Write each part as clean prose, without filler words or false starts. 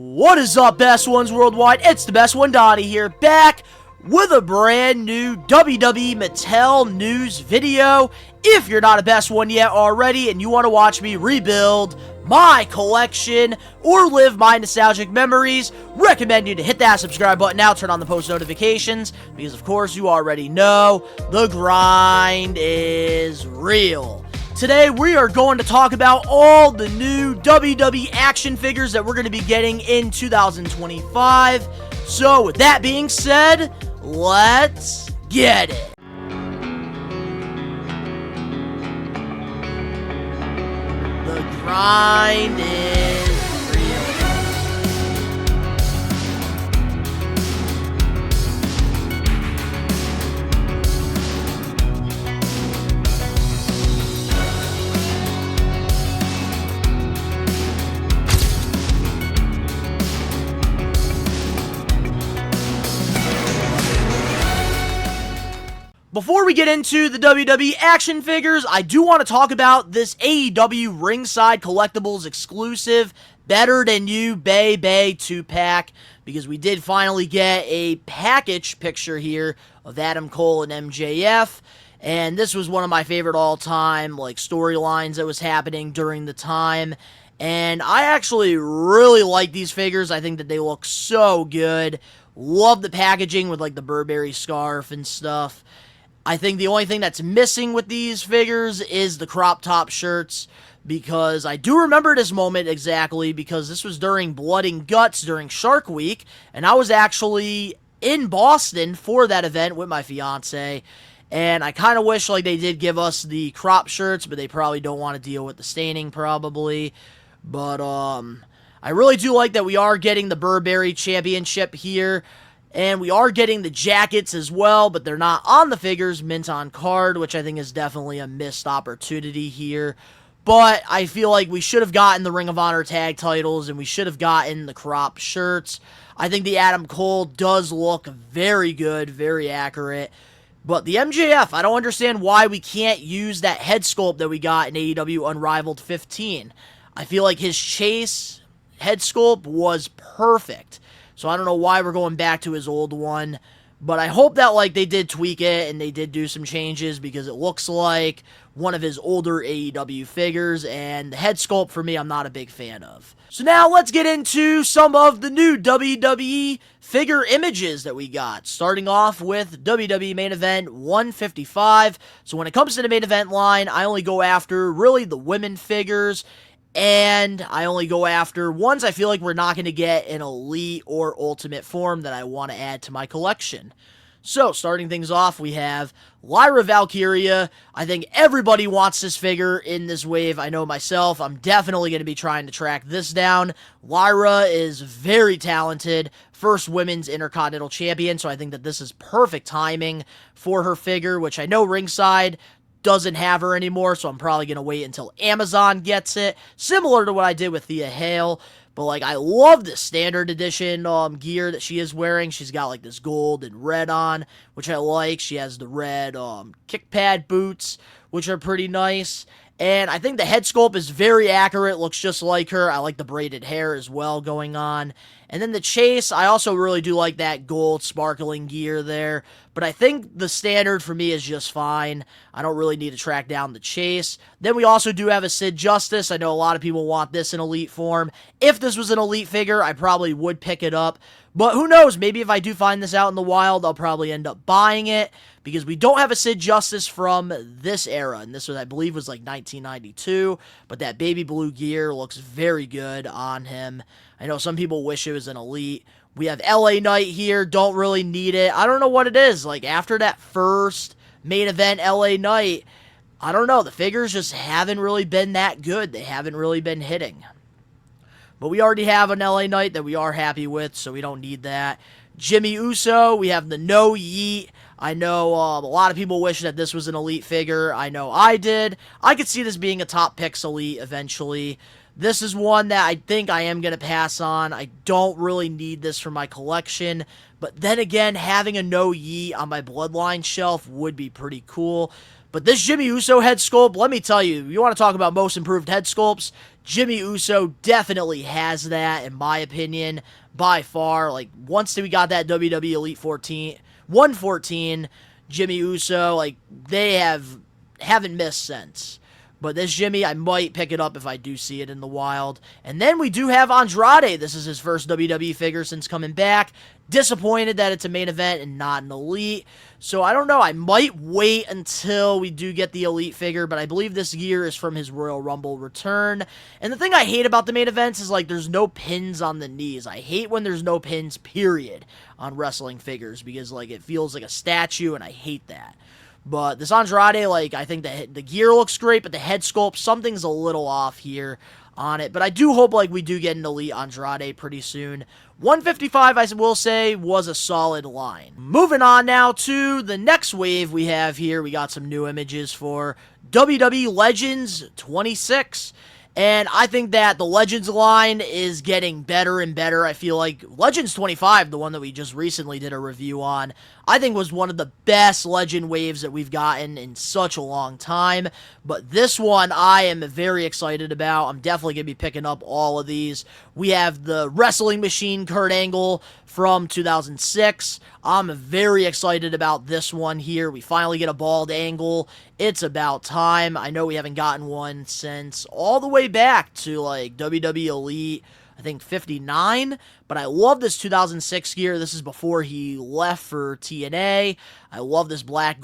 What is up, best ones worldwide? It's the best one, Donnie here, back with a brand new WWE Mattel news video. If you're not a best one yet already and you want to watch me rebuild my collection or live my nostalgic memories, recommend you to hit that subscribe button now, turn on the post notifications, because of course you already know the grind is real. Today, we are going to talk about all the new WWE action figures that we're going to be getting in 2025. So, with that being said, let's get it. The grind is real. Before we get into the WWE action figures, I do want to talk about this AEW Ringside Collectibles exclusive Better Than You Bay 2-pack, because we did finally get a package picture here of Adam Cole and MJF, and this was one of my favorite all-time storylines that was happening during the time, and I actually really like these figures. I think that they look so good. Love the packaging with the Burberry scarf and stuff. I think the only thing that's missing with these figures is the crop top shirts, because I do remember this moment exactly, because this was during Blood and Guts during Shark Week, and I was actually in Boston for that event with my fiance, and I kind of wish they did give us the crop shirts, but they probably don't want to deal with the staining probably. But I really do like that we are getting the Burberry Championship here. And we are getting the jackets as well, but they're not on the figures, mint on card, which I think is definitely a missed opportunity here. But I feel like we should have gotten the Ring of Honor tag titles, and we should have gotten the crop shirts. I think the Adam Cole does look very good, very accurate. But the MJF, I don't understand why we can't use that head sculpt that we got in AEW Unrivaled 15. I feel like his Chase head sculpt was perfect. So I don't know why we're going back to his old one, but I hope that they did tweak it and they did do some changes, because it looks like one of his older AEW figures, and the head sculpt for me I'm not a big fan of. So now let's get into some of the new WWE figure images that we got, starting off with WWE Main Event 155. So when it comes to the main event line, I only go after really the women figures, and I only go after ones I feel like we're not going to get in Elite or Ultimate form that I want to add to my collection. So, starting things off, we have Lyra Valkyria. I think everybody wants this figure in this wave. I know myself, I'm definitely going to be trying to track this down. Lyra is very talented, first women's Intercontinental Champion, so I think that this is perfect timing for her figure, which I know Ringside doesn't have her anymore, so I'm probably going to wait until Amazon gets it, similar to what I did with Thea Hale. But I love this standard edition gear that she is wearing. She's got this gold and red on, which I like. She has the red kick pad boots, which are pretty nice. And I think the head sculpt is very accurate, looks just like her. I like the braided hair as well going on. And then the Chase, I also really do like that gold sparkling gear there. But I think the standard for me is just fine. I don't really need to track down the Chase. Then we also do have a Sid Justice. I know a lot of people want this in Elite form. If this was an Elite figure, I probably would pick it up. But who knows, maybe if I do find this out in the wild, I'll probably end up buying it, because we don't have a Sid Justice from this era, and this was, I believe, was 1992, but that baby blue gear looks very good on him. I know some people wish it was an Elite. We have LA Knight here, don't really need it. I don't know what it is, after that first main event LA Knight, I don't know, the figures just haven't really been that good. They haven't really been hitting. But we already have an LA Knight that we are happy with, so we don't need that. Jimmy Uso, we have the No Yeet. I know a lot of people wish that this was an Elite figure. I know I did. I could see this being a top picks Elite eventually. This is one that I think I am going to pass on. I don't really need this for my collection. But then again, having a No Yeet on my Bloodline shelf would be pretty cool. But this Jimmy Uso head sculpt, let me tell you, you want to talk about most improved head sculpts? Jimmy Uso definitely has that, in my opinion, by far. Like, once we got that WWE Elite 114, Jimmy Uso, like, they haven't missed since. But this Jimmy, I might pick it up if I do see it in the wild. And then we do have Andrade. This is his first WWE figure since coming back. Disappointed that it's a main event and not an Elite. So I don't know. I might wait until we do get the Elite figure, but I believe this gear is from his Royal Rumble return. And the thing I hate about the main events is, like, there's no pins on the knees. I hate when there's no pins, period, on wrestling figures because, like, it feels like a statue, and I hate that. But this Andrade, like, I think the gear looks great, but the head sculpt, something's a little off here on it. But I do hope, like, we do get an Elite Andrade pretty soon. 155, I will say, was a solid line. Moving on now to the next wave we have here. We got some new images for WWE Legends 26. And I think that the Legends line is getting better and better. I feel like Legends 25, the one that we just recently did a review on, I think was one of the best Legend waves that we've gotten in such a long time. But this one I am very excited about. I'm definitely going to be picking up all of these. We have the Wrestling Machine Kurt Angle from 2006. I'm very excited about this one here. We finally get a bald Angle. It's about time. I know we haven't gotten one since all the way back to, like, WWE Elite, I think 59, but I love this 2006 gear. This is before he left for TNA. I love this black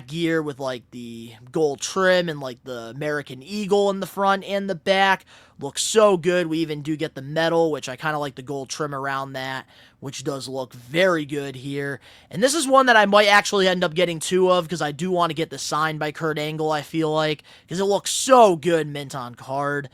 gear with, like, the gold trim and, like, the American Eagle in the front and the back. Looks so good. We even do get the metal, which I kind of like the gold trim around that, which does look very good here. And this is one that I might actually end up getting two of because I do want to get the signed by Kurt Angle, I feel like, because it looks so good mint on card.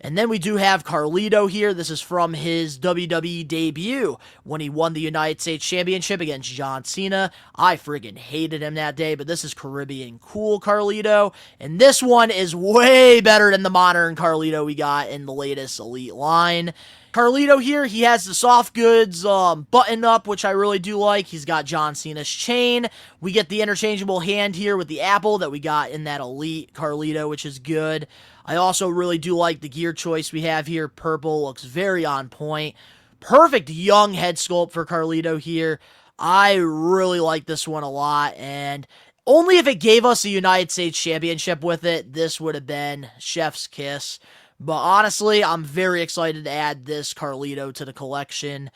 And then we do have Carlito here. This is from his WWE debut when he won the United States Championship against John Cena. I friggin' hated him that day, but this is Caribbean Cool Carlito. And this one is way better than the modern Carlito we got in the latest Elite line. Carlito here, he has the soft goods button up, which I really do like. He's got John Cena's chain. We get the interchangeable hand here with the apple that we got in that Elite Carlito, which is good. I also really do like the gear choice we have here. Purple looks very on point. Perfect young head sculpt for Carlito here. I really like this one a lot, and only if it gave us a United States Championship with it, this would have been chef's kiss. But honestly, I'm very excited to add this Carlito to the collection.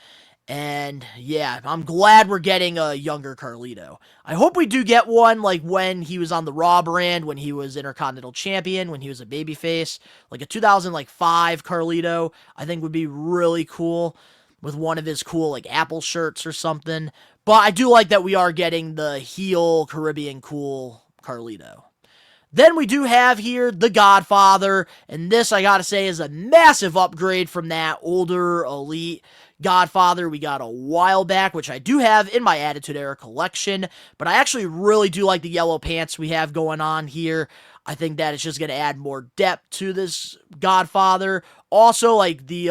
And yeah, I'm glad we're getting a younger Carlito. I hope we do get one like when he was on the Raw brand, when he was Intercontinental Champion, when he was a babyface. Like a 2005 Carlito, I think would be really cool with one of his cool like Apple shirts or something. But I do like that we are getting the heel Caribbean Cool Carlito. Then we do have here The Godfather, and this, I gotta say, is a massive upgrade from that older Elite Godfather we got a while back, which I do have in my Attitude Era collection, but I actually really do like the yellow pants we have going on here. I think that it's just gonna add more depth to this Godfather. Also, like the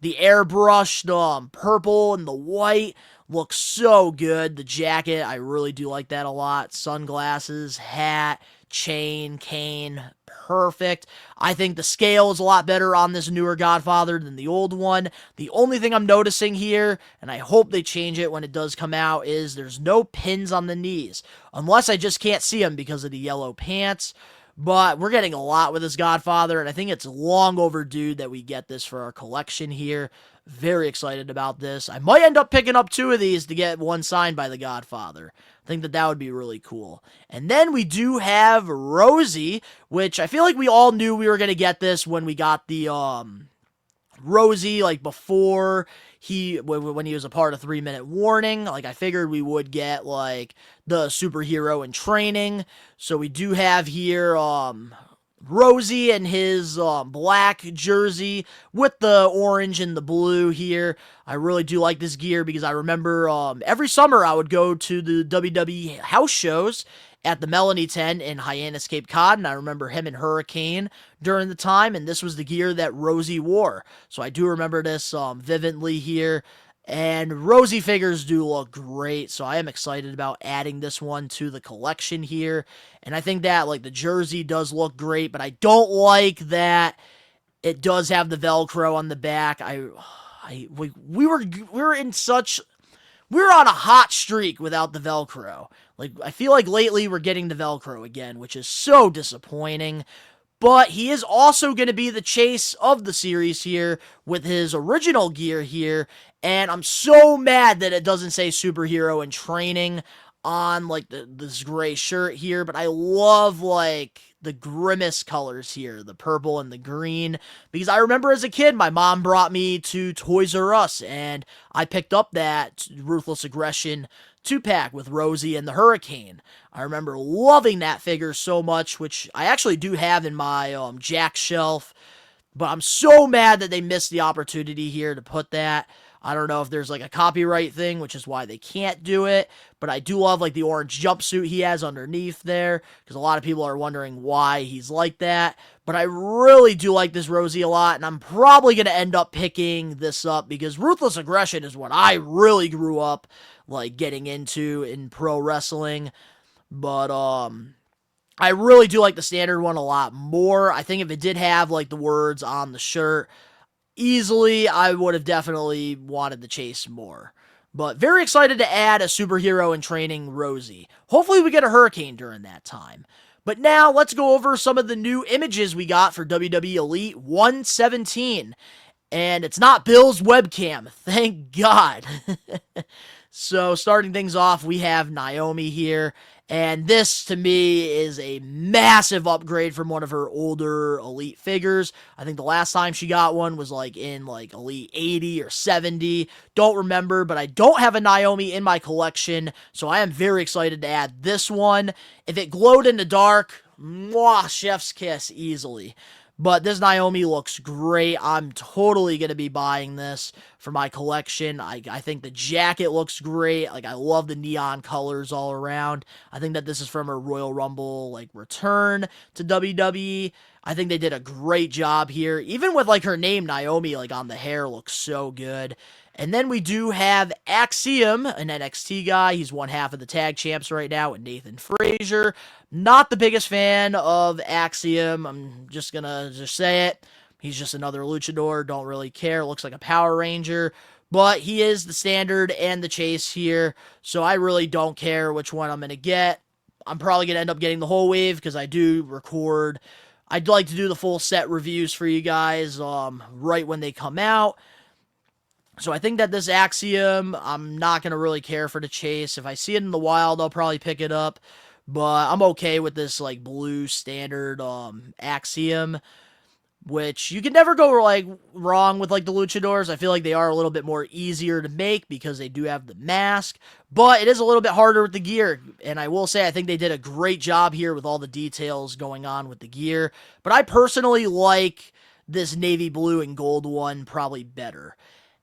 airbrushed purple and the white looks so good. The jacket, I really do like that a lot. Sunglasses, hat, chain, cane, perfect. I think the scale is a lot better on this newer Godfather than the old one. The only thing I'm noticing here, and I hope they change it when it does come out, is there's no pins on the knees. Unless I just can't see them because of the yellow pants. But we're getting a lot with this Godfather, and I think it's long overdue that we get this for our collection here. Very excited about this. I might end up picking up two of these to get one signed by the Godfather. I think that would be really cool. And then we do have Rosie, which I feel like we all knew we were going to get this when we got the Rosie, like before when he was a part of 3 Minute Warning. Like I figured we would get like the superhero in training. So we do have here Rosie and his black jersey with the orange and the blue here. I really do like this gear because I remember every summer I would go to the WWE house shows at the Melanie Tent in Hyannis, Cape Cod, and I remember him and Hurricane during the time, and this was the gear that Rosie wore. So I do remember this vividly here. And Rosie figures do look great, so I am excited about adding this one to the collection here. And I think that, like, the jersey does look great, but I don't like that it does have the Velcro on the back. We were on a hot streak without the Velcro. Like, I feel like lately we're getting the Velcro again, which is so disappointing. But he is also going to be the chase of the series here with his original gear here. And I'm so mad that it doesn't say superhero in training on, like, this gray shirt here. But I love, like, the Grimace colors here, the purple and the green. Because I remember as a kid, my mom brought me to Toys R Us, and I picked up that Ruthless Aggression 2-pack with Rosie and the Hurricane. I remember loving that figure so much, which I actually do have in my Jack shelf. But I'm so mad that they missed the opportunity here to put that. I don't know if there's like a copyright thing, which is why they can't do it. But I do love like the orange jumpsuit he has underneath there, because a lot of people are wondering why he's like that. But I really do like this Rosie a lot, and I'm probably going to end up picking this up because Ruthless Aggression is what I really grew up like getting into in pro wrestling. But I really do like the standard one a lot more. I think if it did have like the words on the shirt, easily I would have definitely wanted the chase more. But very excited to add a superhero in training Rosie. Hopefully we get a Hurricane during that time. But now let's go over some of the new images we got for WWE Elite 117. And it's not Bill's webcam, thank God. So starting things off, we have Naomi here. And this, to me, is a massive upgrade from one of her older Elite figures. I think the last time she got one was, like, in, like, Elite 80 or 70. Don't remember, but I don't have a Naomi in my collection, so I am very excited to add this one. If it glowed in the dark, mwah, chef's kiss, easily. But this Naomi looks great. I'm totally going to be buying this for my collection. I think the jacket looks great. Like, I love the neon colors all around. I think that this is from her Royal Rumble, like, return to WWE. I think they did a great job here. Even with, like, her name, Naomi, like, on the hair looks so good. And then we do have Axiom, an NXT guy. He's one half of the tag champs right now with Nathan Frazier. Not the biggest fan of Axiom. I'm just gonna say it. He's just another luchador. Don't really care. Looks like a Power Ranger. But he is the standard and the chase here. So I really don't care which one I'm gonna get. I'm probably gonna end up getting the whole wave because I do record. I'd like to do the full set reviews for you guys right when they come out. So I think that this Axiom, I'm not going to really care for the chase. If I see it in the wild, I'll probably pick it up. But I'm okay with this, like, blue standard Axiom, which you can never go, like, wrong with, like, the luchadors. I feel like they are a little bit more easier to make because they do have the mask. But it is a little bit harder with the gear. And I will say, I think they did a great job here with all the details going on with the gear. But I personally like this navy blue and gold one probably better.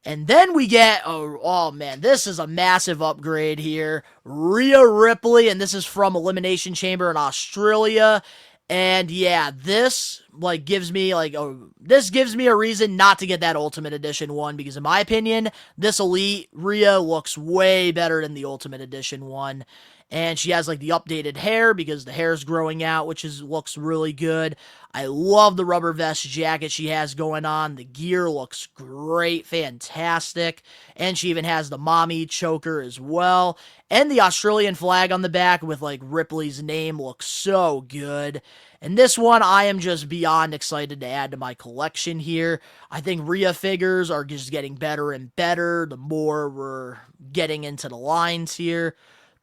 And then we get, oh man, this is a massive upgrade here. Rhea Ripley, and this is from Elimination Chamber in Australia. And yeah, this gives me a reason not to get that Ultimate Edition one, because in my opinion, this Elite Rhea looks way better than the Ultimate Edition one. And she has, like, the updated hair because the hair's growing out, which looks really good. I love the rubber vest jacket she has going on. The gear looks great, fantastic. And she even has the mommy choker as well. And the Australian flag on the back with, like, Ripley's name looks so good. And this one, I am just beyond excited to add to my collection here. I think Rhea figures are just getting better and better the more we're getting into the lines here.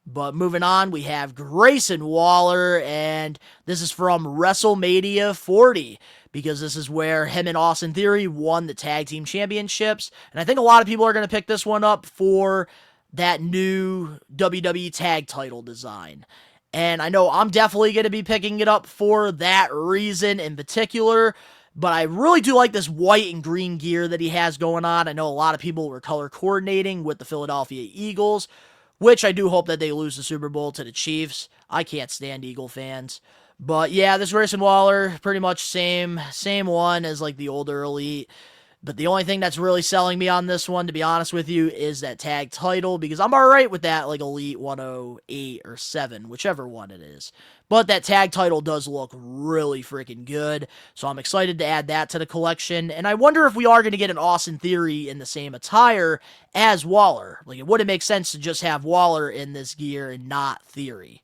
But moving on, we have Grayson Waller, and this is from WrestleMania 40, because this is where him and Austin Theory won the tag team championships. And I think a lot of people are going to pick this one up for that new WWE tag title design. And I know I'm definitely going to be picking it up for that reason in particular. But I really do like this white and green gear that he has going on. I know a lot of people were color coordinating with the Philadelphia Eagles, which I do hope that they lose the Super Bowl to the Chiefs. I can't stand Eagle fans. But yeah, this Grayson Waller, pretty much same one as, like, the older Elite. But the only thing that's really selling me on this one, to be honest with you, is that tag title, because I'm alright with that, like Elite 108 or 7, whichever one it is. But that tag title does look really freaking good, so I'm excited to add that to the collection. And I wonder if we are going to get an Austin Theory in the same attire as Waller. Like, it wouldn't make sense to just have Waller in this gear and not Theory.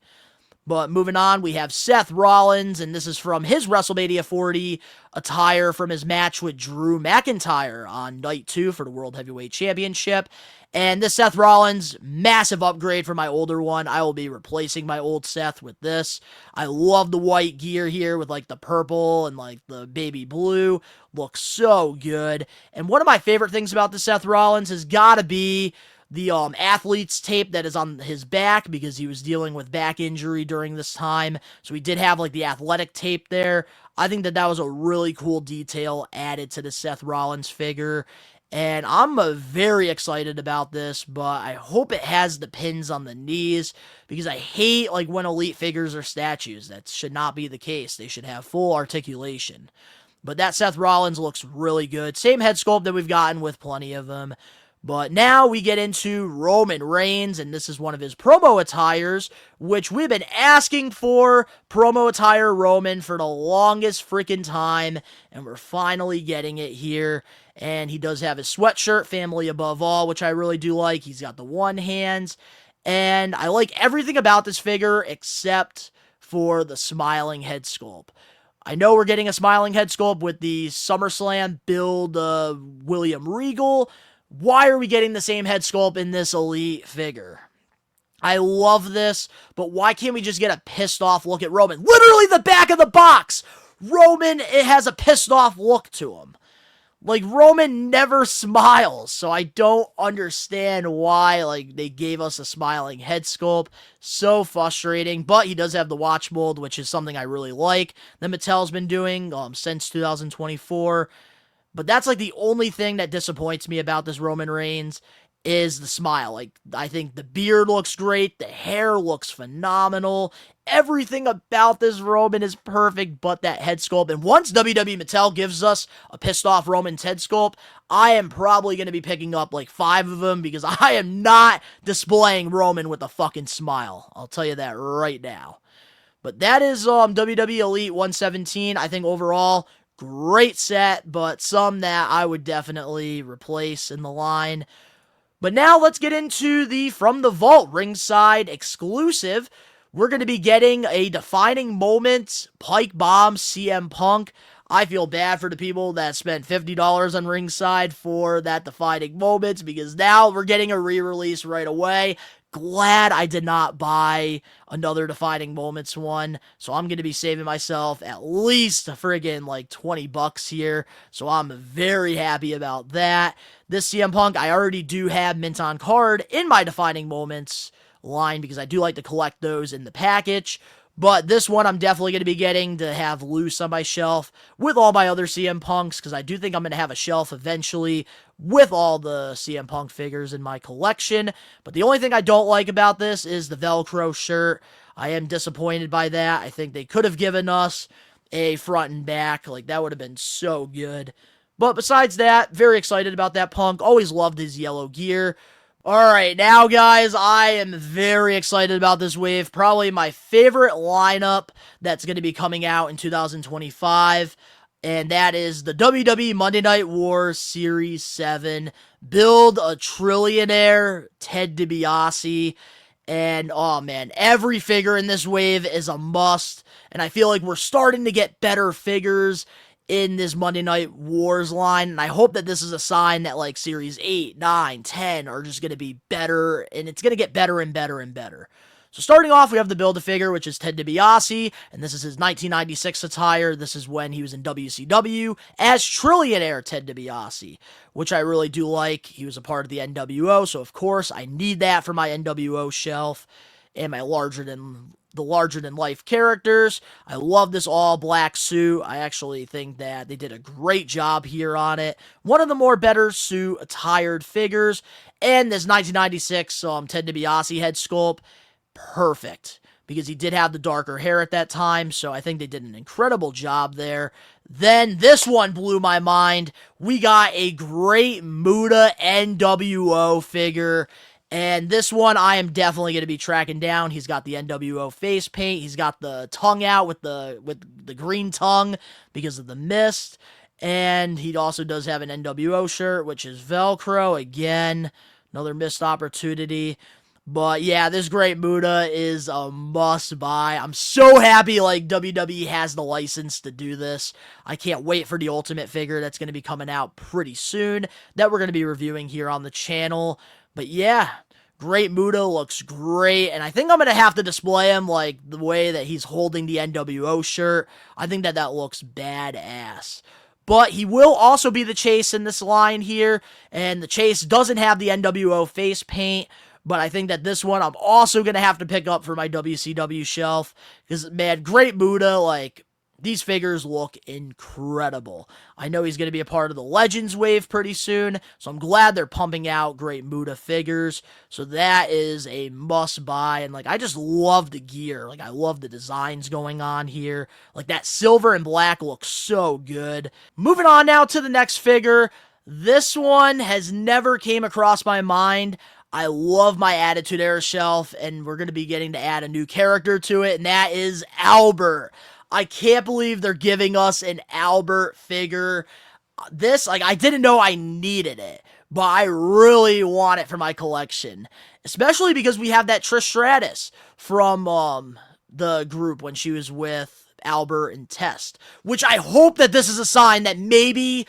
But moving on, we have Seth Rollins, and this is from his WrestleMania 40 attire from his match with Drew McIntyre on Night 2 for the World Heavyweight Championship. And this Seth Rollins, massive upgrade from my older one. I will be replacing my old Seth with this. I love the white gear here with like the purple and like the baby blue. Looks so good. And one of my favorite things about the Seth Rollins has got to be the athlete's tape that is on his back, because he was dealing with back injury during this time. So he did have like the athletic tape there. I think that was a really cool detail added to the Seth Rollins figure. And I'm very excited about this, but I hope it has the pins on the knees, because I hate like when elite figures are statues. That should not be the case. They should have full articulation. But that Seth Rollins looks really good. Same head sculpt that we've gotten with plenty of them. But now we get into Roman Reigns, and this is one of his promo attires, which we've been asking for promo attire Roman for the longest freaking time, and we're finally getting it here. And he does have his sweatshirt, family above all, which I really do like. He's got the one hands, and I like everything about this figure except for the smiling head sculpt. I know we're getting a smiling head sculpt with the SummerSlam build William Regal. Why are we getting the same head sculpt in this elite figure? I love this, but why can't we just get a pissed off look at Roman? Literally the back of the box! Roman, it has a pissed off look to him. Like, Roman never smiles, so I don't understand why, like, they gave us a smiling head sculpt. So frustrating, but he does have the watch mold, which is something I really like that Mattel's been doing since 2024. But that's like the only thing that disappoints me about this Roman Reigns is the smile. Like, I think the beard looks great, the hair looks phenomenal, everything about this Roman is perfect but that head sculpt. And once WWE Mattel gives us a pissed off Roman's head sculpt, I am probably going to be picking up like 5 of them, because I am not displaying Roman with a fucking smile. I'll tell you that right now. But that is WWE Elite 117. I think overall, great set, but some that I would definitely replace in the line. But now let's get into the From the Vault ringside exclusive. We're going to be getting a defining moment Pike Bomb CM Punk. I feel bad for the people that spent $50 on ringside for that defining moment, because now we're getting a re-release right away. Glad I did not buy another Defining Moments one, so I'm going to be saving myself at least a friggin' like $20 here, so I'm very happy about that. This CM Punk, I already do have mint on card in my Defining Moments line, because I do like to collect those in the package. But this one I'm definitely going to be getting to have loose on my shelf with all my other CM Punks, because I do think I'm going to have a shelf eventually with all the CM Punk figures in my collection. But the only thing I don't like about this is the Velcro shirt. I am disappointed by that. I think they could have given us a front and back. Like, that would have been so good. But besides that, very excited about that Punk. Always loved his yellow gear. Alright, now guys, I am very excited about this wave. Probably my favorite lineup that's going to be coming out in 2025. And that is the WWE Monday Night Wars Series 7. Build a Trillionaire Ted DiBiase. And, oh man, every figure in this wave is a must. And I feel like we're starting to get better figures in this Monday Night Wars line, and I hope that this is a sign that like Series 8, 9, 10 are just going to be better, and it's going to get better and better and better. So starting off, we have the Build-A-Figure, which is Ted DiBiase, and this is his 1996 attire. This is when he was in WCW as Trillionaire Ted DiBiase, which I really do like. He was a part of the NWO, so of course I need that for my NWO shelf and my larger-than-life characters. I love this all-black suit. I actually think that they did a great job here on it. One of the more better suit attired figures. And this 1996 Ted DiBiase head sculpt, perfect. because he did have the darker hair at that time, so I think they did an incredible job there. Then this one blew my mind. We got a Great Muta NWO figure. And this one I am definitely going to be tracking down. He's got the NWO face paint. He's got the tongue out with the green tongue because of the mist. And he also does have an NWO shirt, which is Velcro. Again, another missed opportunity. But yeah, this Great Muta is a must buy. I'm so happy like WWE has the license to do this. I can't wait for the Ultimate figure that's going to be coming out pretty soon that we're going to be reviewing here on the channel. But yeah, Great Muta looks great, and I think I'm going to have to display him like the way that he's holding the NWO shirt. I think that looks badass. But he will also be the Chase in this line here, and the Chase doesn't have the NWO face paint, but I think that this one I'm also going to have to pick up for my WCW shelf, because, man, Great Muta, like, these figures look incredible. I know he's going to be a part of the Legends wave pretty soon, so I'm glad they're pumping out Great Muta figures. So that is a must buy, and like I just love the gear. Like I love the designs going on here. Like that silver and black looks so good. Moving on now to the next figure. This one has never came across my mind. I love my Attitude Era shelf, and we're going to be getting to add a new character to it, and that is Albert. I can't believe they're giving us an Albert figure. This, like, I didn't know I needed it, but I really want it for my collection. Especially because we have that Trish Stratus from the group when she was with Albert and Test. Which I hope that this is a sign that maybe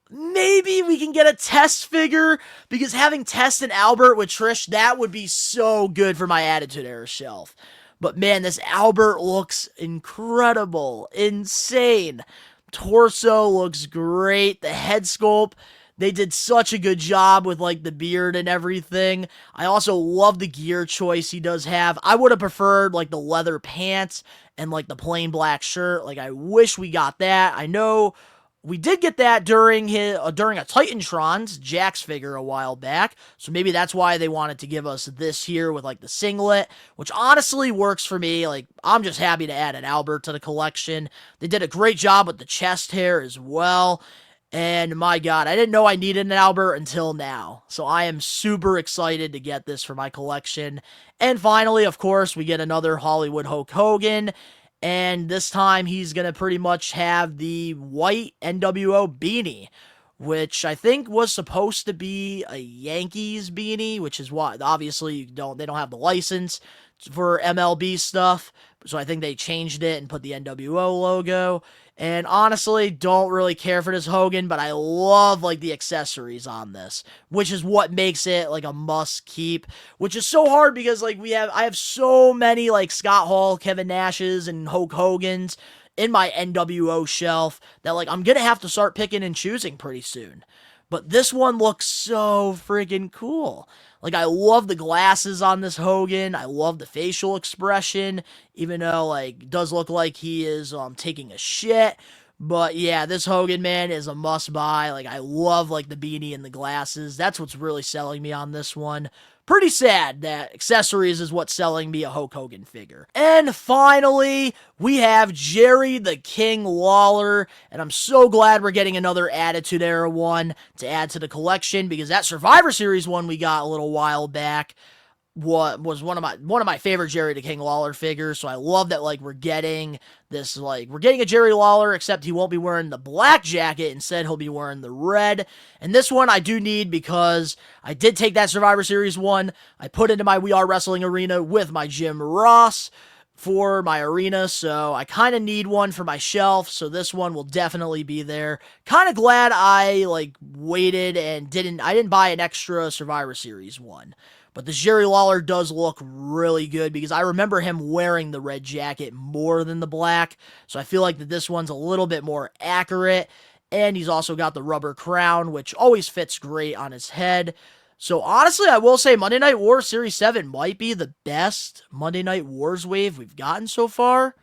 we can get a Test figure, because having Test and Albert with Trish, that would be so good for my Attitude Era shelf. But man, this Albert looks incredible, insane. Torso looks great. The head sculpt, they did such a good job with like the beard and everything. I also love the gear choice he does have. I would have preferred like the leather pants and like the plain black shirt. Like I wish we got that. I know we did get that during a Titantron's Jax figure a while back, so maybe that's why they wanted to give us this here with like the singlet, which honestly works for me. Like I'm just happy to add an Albert to the collection. They did a great job with the chest hair as well, and my god, I didn't know I needed an Albert until now, so I am super excited to get this for my collection. And finally, of course, we get another Hollywood Hulk Hogan. And this time he's going to pretty much have the white NWO beanie, which I think was supposed to be a Yankees beanie, which is why obviously they don't have the license for MLB stuff. So I think they changed it and put the NWO logo. And honestly, don't really care for this Hogan, but I love like the accessories on this, which is what makes it like a must keep, which is so hard because like I have so many like Scott Hall, Kevin Nash's, and Hulk Hogan's in my NWO shelf that like I'm gonna have to start picking and choosing pretty soon. But this one looks so freaking cool. Like, I love the glasses on this Hogan. I love the facial expression, even though, like, it does look like he is taking a shit. But, yeah, this Hogan, man, is a must-buy. Like, I love, like, the beanie and the glasses. That's what's really selling me on this one. Pretty sad that accessories is what's selling me a Hulk Hogan figure. And finally, we have Jerry the King Lawler, and I'm so glad we're getting another Attitude Era one to add to the collection, because that Survivor Series one we got a little while back was one of my favorite Jerry the King Lawler figures. So I love that like we're getting this, like we're getting a Jerry Lawler, except he won't be wearing the black jacket. Instead, he'll be wearing the red. And this one I do need because I did take that Survivor Series one. I put it into my We Are Wrestling arena with my Jim Ross for my arena, so I kind of need one for my shelf, so this one will definitely be there. Kind of glad I like waited and I didn't buy an extra Survivor Series one. But the Jerry Lawler does look really good because I remember him wearing the red jacket more than the black. So I feel like that this one's a little bit more accurate. And he's also got the rubber crown, which always fits great on his head. So honestly, I will say Monday Night Wars Series 7 might be the best Monday Night Wars wave we've gotten so far.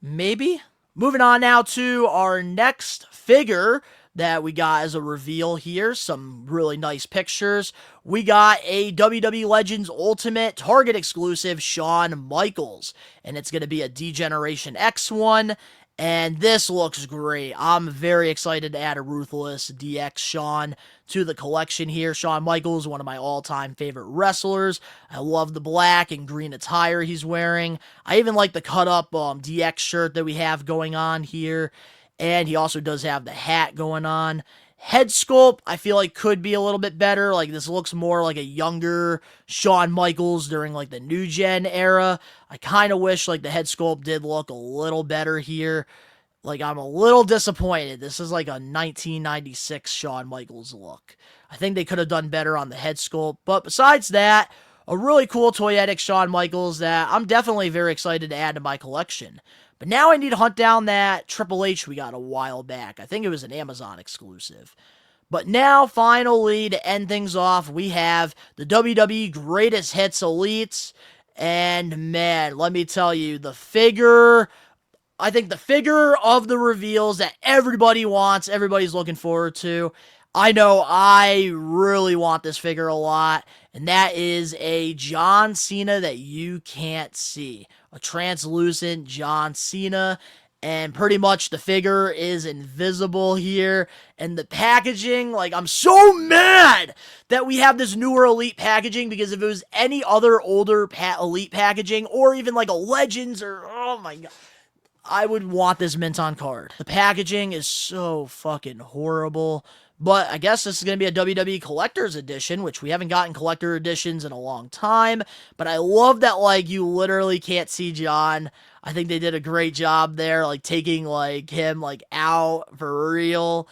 Maybe. Moving on now to our next figure. that we got as a reveal here. Some really nice pictures. We got a WWE Legends Ultimate Target exclusive Shawn Michaels, and it's going to be a D-Generation X one. And this looks great. I'm very excited to add a Ruthless DX Shawn to the collection here. Shawn Michaels, one of my all-time favorite wrestlers. I love the black and green attire he's wearing. I even like the cut-up DX shirt that we have going on here. And he also does have the hat going on. Head sculpt, I feel like could be a little bit better. Like, this looks more like a younger Shawn Michaels during, like, the New Gen era. I kind of wish, like, the head sculpt did look a little better here. Like, I'm a little disappointed. This is like a 1996 Shawn Michaels look. I think they could have done better on the head sculpt. But besides that, a really cool toyetic Shawn Michaels that I'm definitely very excited to add to my collection. But now I need to hunt down that Triple H we got a while back. I think it was an Amazon exclusive. But now, finally, to end things off, we have the WWE Greatest Hits Elites. And, man, let me tell you, the figure... I think the figure of the reveals that everybody wants, everybody's looking forward to. I know I really want this figure a lot, and that is a John Cena that you can't see. A translucent John Cena, and pretty much the figure is invisible here. And the packaging, like, I'm so mad that we have this newer Elite packaging, because if it was any other older Elite packaging, or even like a Legends, or, oh my god, I would want this mint on card. The packaging is so fucking horrible. But I guess this is going to be a WWE Collector's Edition, which we haven't gotten Collector Editions in a long time. But I love that, like, you literally can't see John. I think they did a great job there, like, taking, like, him, like, out for real.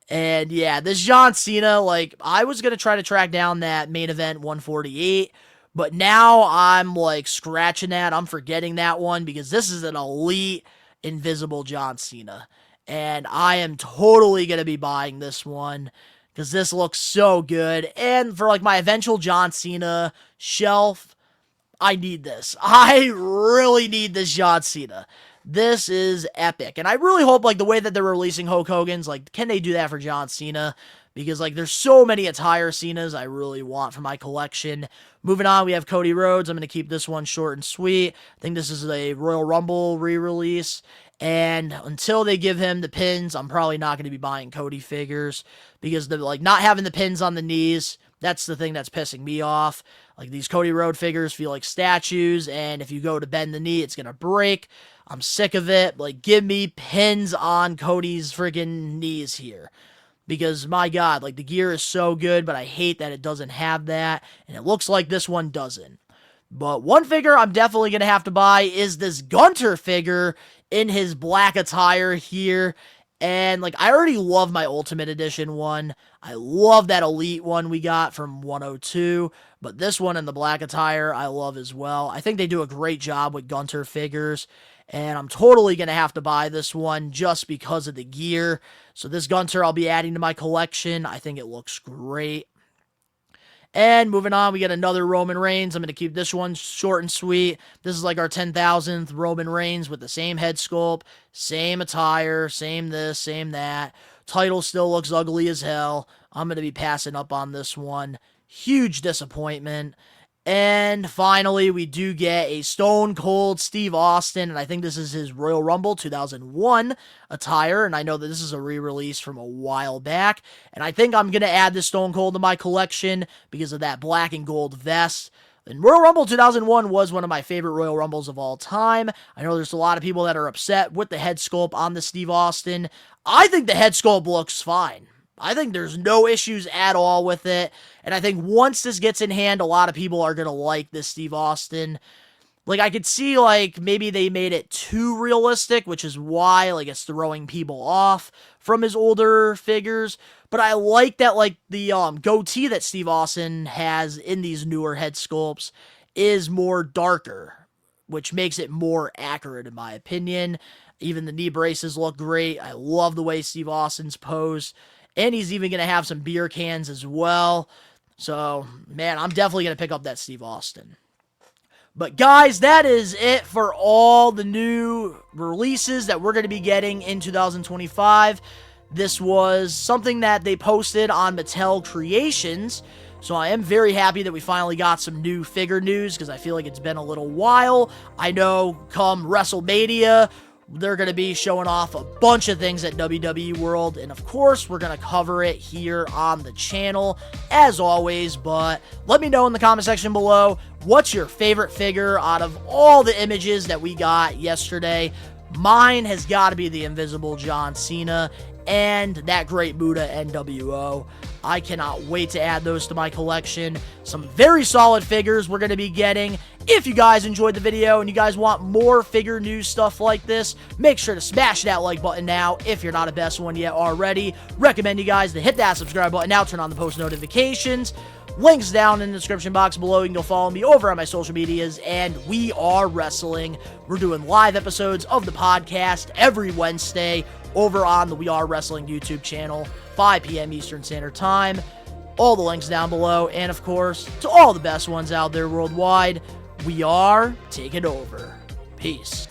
And, yeah, this John Cena, like, I was going to try to track down that main event 148. But now I'm, like, scratching that. I'm forgetting that one, because this is an elite invisible John Cena. And I am totally going to be buying this one, because this looks so good. And for, like, my eventual John Cena shelf, I need this. I really need this John Cena. This is epic. And I really hope, like, the way that they're releasing Hulk Hogan's, like, can they do that for John Cena? Because, like, there's so many attire Cenas I really want for my collection. Moving on, we have Cody Rhodes. I'm going to keep this one short and sweet. I think this is a Royal Rumble re-release. And until they give him the pins, I'm probably not going to be buying Cody figures. Because, like, not having the pins on the knees, that's the thing that's pissing me off. Like, these Cody Rhodes figures feel like statues, and if you go to bend the knee, it's going to break. I'm sick of it. Like, give me pins on Cody's freaking knees here. Because, my god, like, the gear is so good, but I hate that it doesn't have that. And it looks like this one doesn't. But one figure I'm definitely going to have to buy is this Gunter figure in his black attire here. And, like, I already love my Ultimate Edition one. I love that Elite one we got from 102. But this one in the black attire, I love as well. I think they do a great job with Gunter figures. And I'm totally going to have to buy this one just because of the gear. So this Gunter I'll be adding to my collection. I think it looks great. And moving on, we get another Roman Reigns. I'm going to keep this one short and sweet. This is like our 10,000th Roman Reigns with the same head sculpt, same attire, same this, same that. Title still looks ugly as hell. I'm going to be passing up on this one. Huge disappointment. And finally, we do get a Stone Cold Steve Austin, and I think this is his Royal Rumble 2001 attire, and I know that this is a re-release from a while back, and I think I'm going to add this Stone Cold to my collection because of that black and gold vest. And Royal Rumble 2001 was one of my favorite Royal Rumbles of all time. I know there's a lot of people that are upset with the head sculpt on the Steve Austin. I think the head sculpt looks fine. I think there's no issues at all with it. And I think once this gets in hand, a lot of people are going to like this Steve Austin. Like, I could see, like, maybe they made it too realistic, which is why, like, it's throwing people off from his older figures. But I like that, like, the goatee that Steve Austin has in these newer head sculpts is more darker, which makes it more accurate, in my opinion. Even the knee braces look great. I love the way Steve Austin's posed. And he's even going to have some beer cans as well. So, man, I'm definitely going to pick up that Steve Austin. But, guys, that is it for all the new releases that we're going to be getting in 2025. This was something that they posted on Mattel Creations, so I am very happy that we finally got some new figure news, because I feel like it's been a little while. I know come WrestleMania, they're going to be showing off a bunch of things at WWE World, and of course, we're going to cover it here on the channel, as always. But let me know in the comment section below, what's your favorite figure out of all the images that we got yesterday? Mine has got to be the Invisible John Cena and that Great Muta NWO. I cannot wait to add those to my collection. Some very solid figures we're going to be getting. If you guys enjoyed the video and you guys want more figure news stuff like this, make sure to smash that like button now if you're not a best one yet already. Recommend you guys to hit that subscribe button now, turn on the post notifications. Links down in the description box below. You can go follow me over on my social medias, and we are wrestling. We're doing live episodes of the podcast every Wednesday over on the We Are Wrestling YouTube channel, 5 p.m. Eastern Standard Time. All the links down below, and of course, to all the best ones out there worldwide, we are taking over. Peace.